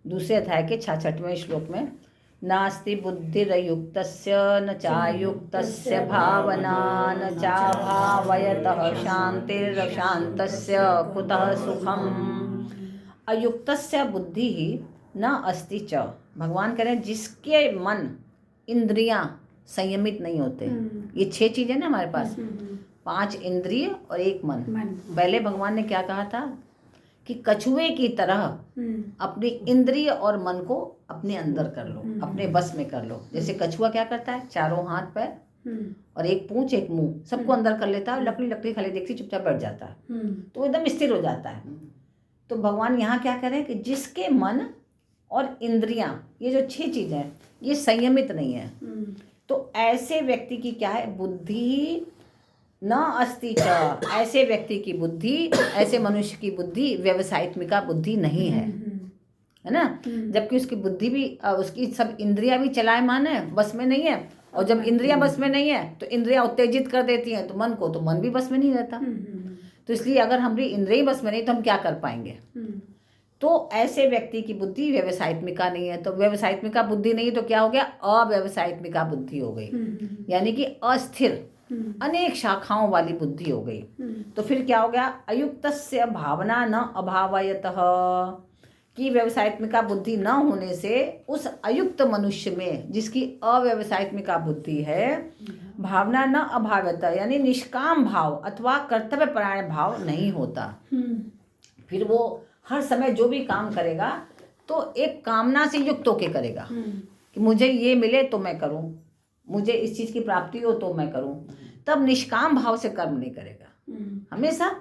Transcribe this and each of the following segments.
दूसरे अध्याय के 66वें श्लोक में, नास्ति बुद्धिरयुक्तस्य न चायुक्तस्य भावना न चाभावयतः शांतिरशांतस्य कुतः सुखम। अयुक्तस्य बुद्धि ही न अस्ति च। भगवान कह रहे हैं जिसके मन इंद्रियां संयमित नहीं होते, ये 6 चीजें ना हमारे पास, 5 इंद्रिय और 1 मन। पहले भगवान ने क्या कहा था कि कछुए की तरह अपनी इंद्रिय और मन को अपने अंदर कर लो, अपने बस में कर लो। जैसे कछुआ क्या करता है, चारों हाथ पैर और 1 पूंछ 1 मुंह सबको अंदर कर लेता है, लकड़ी लकड़ी खाली देखती चुपचाप बैठ जाता है, तो एकदम स्थिर हो जाता है। तो भगवान यहाँ क्या कह रहे हैं कि जिसके मन और इंद्रियां, ये जो 6 चीजें हैं, ये संयमित नहीं है, तो ऐसे व्यक्ति की क्या है, बुद्धि न अस्ति च। ऐसे व्यक्ति की बुद्धि, ऐसे मनुष्य की बुद्धि व्यवसायित्मिका बुद्धि नहीं है ना। जबकि उसकी बुद्धि भी, उसकी सब इंद्रियां भी चलायमान है, बस में नहीं है। और जब इंद्रियां बस में नहीं है तो इंद्रियां उत्तेजित कर देती हैं तो मन को, तो मन भी बस में नहीं रहता। तो इसलिए अगर हमारी इंद्रिय बस में नहीं तो हम क्या कर पाएंगे। तो ऐसे व्यक्ति की बुद्धि व्यवसायित्मिका नहीं है। तो व्यवसायित्मिका बुद्धि नहीं तो क्या हो गया, अव्यवसायित्मिका बुद्धि हो गई, यानी कि अस्थिर, अनेक शाखाओं वाली बुद्धि हो गई। तो फिर क्या हो गया, अयुक्तस्य भावना न अभावयतः, कि व्यवसायित्मिका बुद्धि न होने से उस अयुक्त मनुष्य में, जिसकी अव्यवसायित्मिका बुद्धि है, भावना न अभावयतः, यानी निष्काम भाव अथवा कर्तव्य परायण भाव नहीं होता। फिर वो हर समय जो भी काम करेगा तो एक कामना से युक्त होके करेगा कि मुझे ये मिले तो मैं करूं, मुझे इस चीज़ की प्राप्ति हो तो मैं करूं। तब निष्काम भाव से कर्म नहीं करेगा। हमेशा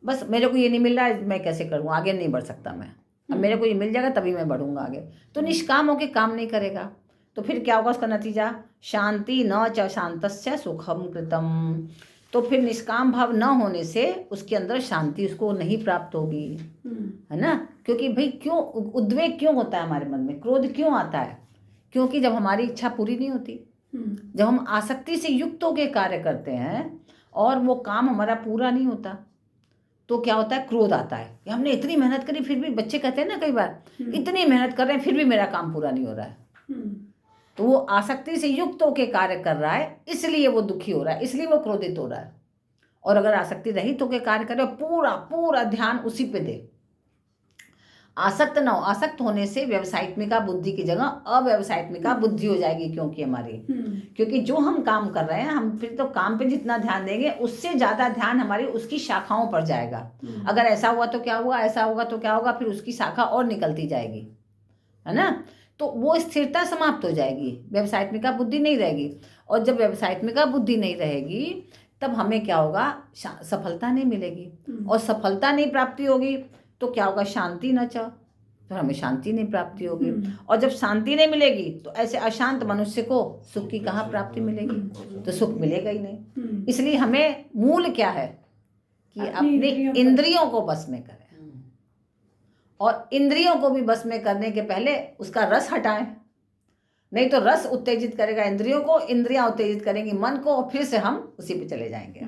बस मेरे को ये नहीं मिल रहा है, मैं कैसे करूं, आगे नहीं बढ़ सकता मैं, अब मेरे को ये मिल जाएगा तभी मैं बढ़ूंगा आगे। तो निष्काम होके काम नहीं करेगा। तो फिर क्या होगा उसका नतीजा, शांति न च शांतस्य सुखम कृतम। तो फिर निष्काम भाव न होने से उसके अंदर शांति उसको नहीं प्राप्त होगी, है ना। क्योंकि भाई क्यों उद्वेग क्यों होता है हमारे मन में, क्रोध क्यों आता है, क्योंकि जब हमारी इच्छा पूरी नहीं होती, जब हम आसक्ति से युक्त होकर कार्य करते हैं और वो काम हमारा पूरा नहीं होता, तो क्या होता है, क्रोध आता है कि हमने इतनी मेहनत करी, फिर भी बच्चे कहते हैं ना कई बार, इतनी मेहनत कर रहे हैं फिर भी मेरा काम पूरा नहीं हो रहा है। तो वो आसक्ति से युक्त होकर कार्य कर रहा है, इसलिए वो दुखी हो रहा है, इसलिए वो क्रोधित हो रहा है। और अगर आसक्ति रहित होकर कार्य करे, पूरा पूरा ध्यान उसी पे दे, आसक्त ना हो। आसक्त होने से व्यवसायित्मिका बुद्धि की जगह अव्यवसायित्मिका बुद्धि हो जाएगी, क्योंकि हमारी, क्योंकि जो हम काम कर रहे हैं, हम फिर तो काम पे जितना ध्यान देंगे उससे ज़्यादा ध्यान हमारी उसकी शाखाओं पर जाएगा। अगर ऐसा हुआ तो क्या हुआ, ऐसा होगा तो क्या होगा, फिर उसकी शाखा और निकलती जाएगी, है ना। तो वो स्थिरता समाप्त हो जाएगी, व्यवसायित्मिका बुद्धि नहीं रहेगी। और जब व्यवसायित्मिका बुद्धि नहीं रहेगी तब हमें क्या होगा, सफलता नहीं मिलेगी। और सफलता नहीं प्राप्ति होगी तो क्या होगा, शांति न च, फिर हमें शांति नहीं प्राप्ति होगी। और जब शांति नहीं मिलेगी तो ऐसे अशांत मनुष्य को सुख की कहाँ प्राप्ति मिलेगी, तो सुख मिलेगा ही नहीं। इसलिए हमें मूल क्या है कि अपनी इंद्रियों को बस में करें, और इंद्रियों को भी बस में करने के पहले उसका रस हटाएं, नहीं तो रस उत्तेजित करेगा इंद्रियों को, इंद्रियां उत्तेजित करेंगी मन को, और फिर से हम उसी पे चले जाएंगे।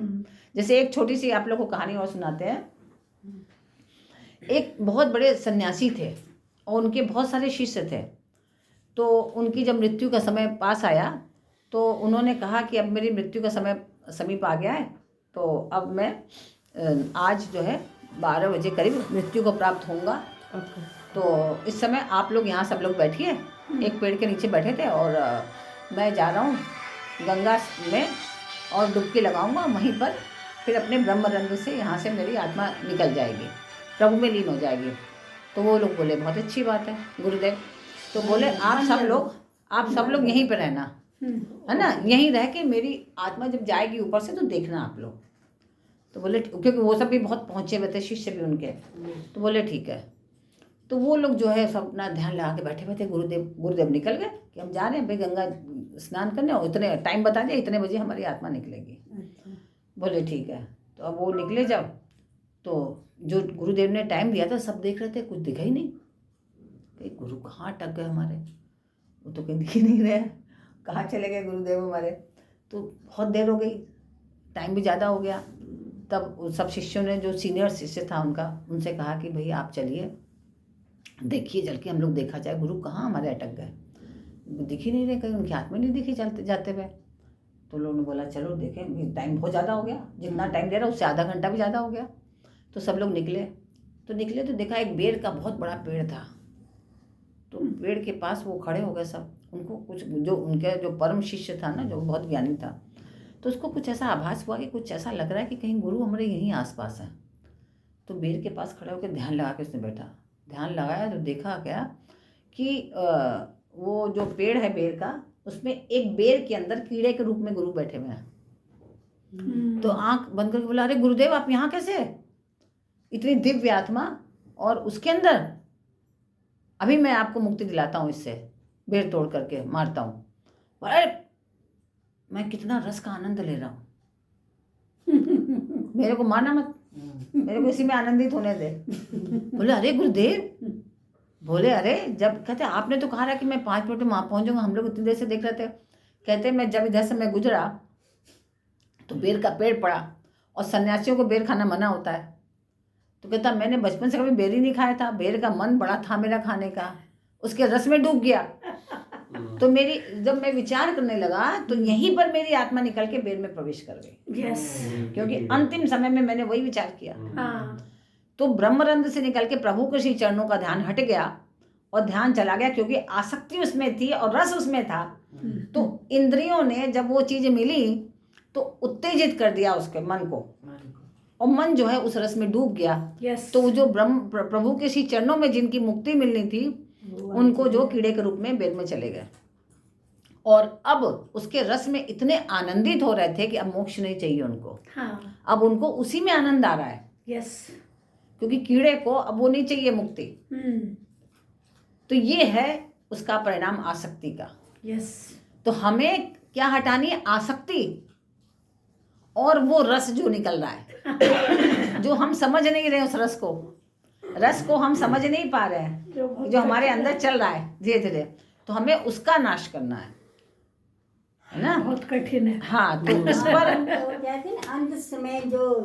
जैसे एक छोटी सी आप लोग को कहानी और सुनाते हैं। एक बहुत बड़े सन्यासी थे और उनके बहुत सारे शिष्य थे। तो उनकी जब मृत्यु का समय पास आया तो उन्होंने कहा कि अब मेरी मृत्यु का समय समीप आ गया है, तो अब मैं आज जो है 12 बजे करीब मृत्यु को प्राप्त होऊंगा। तो इस समय आप लोग यहाँ सब लोग बैठिए, एक पेड़ के नीचे बैठे थे, और मैं जा रहा हूँ गंगा में और डुबकी लगाऊंगा, वहीं पर फिर अपने ब्रह्मरंध्र से यहाँ से मेरी आत्मा निकल जाएगी, प्रभु में लीन हो जाएगी। तो वो लोग बोले बहुत अच्छी बात है गुरुदेव। तो बोले आप सब लोग यहीं पर रहना, है ना, यहीं रह के मेरी आत्मा जब जाएगी ऊपर से तो देखना आप लोग। तो बोले, क्योंकि वो सब भी बहुत पहुँचे हुए थे शिष्य भी उनके। तो बोले ठीक है। तो वो लोग जो है सब अपना ध्यान लगा के बैठे बैठे, गुरुदेव निकल गए कि हम जा रहे हैं भाई गंगा स्नान करने, और इतने टाइम बता दिया, इतने बजे हमारी आत्मा निकलेगी। बोले ठीक है। तो अब वो निकले जब, तो जो गुरुदेव ने टाइम दिया था सब देख रहे थे, कुछ दिखा ही नहीं, भाई गुरु कहाँ अटक गए हमारे, वो तो कहीं दिख ही नहीं रहे, कहाँ चले गए गुरुदेव हमारे। तो बहुत देर हो गई, टाइम भी ज़्यादा हो गया। तब सब शिष्यों ने, जो सीनियर शिष्य था उनका, उनसे कहा कि भाई आप चलिए देखिए चल के हम लोग देखा जाए गुरु कहाँ हमारे अटक गए, दिख ही नहीं रहे, कहीं उनके हाथ में नहीं दिखे चलते जाते हुए। तो लोगों ने बोला चलो देखें, टाइम बहुत ज़्यादा हो गया, जितना टाइम दे रहा उससे आधा घंटा भी ज़्यादा हो गया। तो सब लोग निकले तो देखा एक बेर का बहुत बड़ा पेड़ था। तो पेड़ के पास वो खड़े हो गए सब। उनको कुछ जो उनके जो परम शिष्य था ना, जो बहुत ज्ञानी था, तो उसको कुछ ऐसा आभास हुआ कि कुछ ऐसा लग रहा है कि कहीं गुरु हमारे यहीं आसपास हैं। तो बेर के पास खड़े होकर ध्यान लगा के उसने बैठा, ध्यान लगाया तो देखा क्या कि वो जो पेड़ है बेर का, उसमें एक बेर के अंदर कीड़े के रूप में गुरु बैठे हुए हैं। तो आंख बंद करके बोला, अरे गुरुदेव आप यहाँ कैसे, इतनी दिव्य आत्मा और उसके अंदर, अभी मैं आपको मुक्ति दिलाता हूँ, इससे बेर तोड़ करके मारता हूँ। अरे मैं कितना रस का आनंद ले रहा हूँ, मेरे को मारना मत, मेरे को इसी में आनंदित होने दे। बोले अरे गुरुदेव, बोले अरे जब कहते आपने तो कहा था कि मैं 5 मिनट में वहाँ पहुँच जाऊँगा, हम लोग इतनी देर से देख रहे थे। कहते मैं जब इधर से मैं गुजरा तो बेर का पेड़ पड़ा, और सन्यासियों को बेर खाना मना होता है। तो कहता मैंने बचपन से कभी बेर ही नहीं खाया था, बेर का मन बड़ा था मेरा खाने का, उसके रस में डूब गया। तो मेरी जब मैं विचार करने लगा तो यहीं पर मेरी आत्मा निकल के बेर में प्रवेश कर गई। क्योंकि अंतिम समय में मैंने वही विचार किया। तो ब्रह्मरंध्र से निकल के प्रभु के श्री चरणों का ध्यान हट गया और ध्यान चला गया, क्योंकि आसक्ति उसमें थी और रस उसमें था। तो इंद्रियों ने जब वो चीज़ मिली तो उत्तेजित कर दिया उसके मन को, और मन जो है उस रस में डूब गया। तो जो प्रभु के श्री चरणों में जिनकी मुक्ति मिलनी थी, उनको जो कीड़े के रूप में बेर में चले गए, और अब उसके रस में इतने आनंदित हो रहे थे कि अब मोक्ष नहीं चाहिए उनको। अब उनको उसी में आनंद आ रहा है। क्योंकि कीड़े को अब वो नहीं चाहिए मुक्ति। तो ये है उसका परिणाम आसक्ति का। तो हमें क्या हटानी है, आसक्ति और वो रस जो निकल रहा है जो हम समझ नहीं रहे, उस रस को हम समझ नहीं पा रहे हैं, जो हमारे अंदर चल रहा है धीरे धीरे। तो हमें उसका नाश करना है ना, बहुत कठिन है। हाँ, तो इस पर अंत समय जो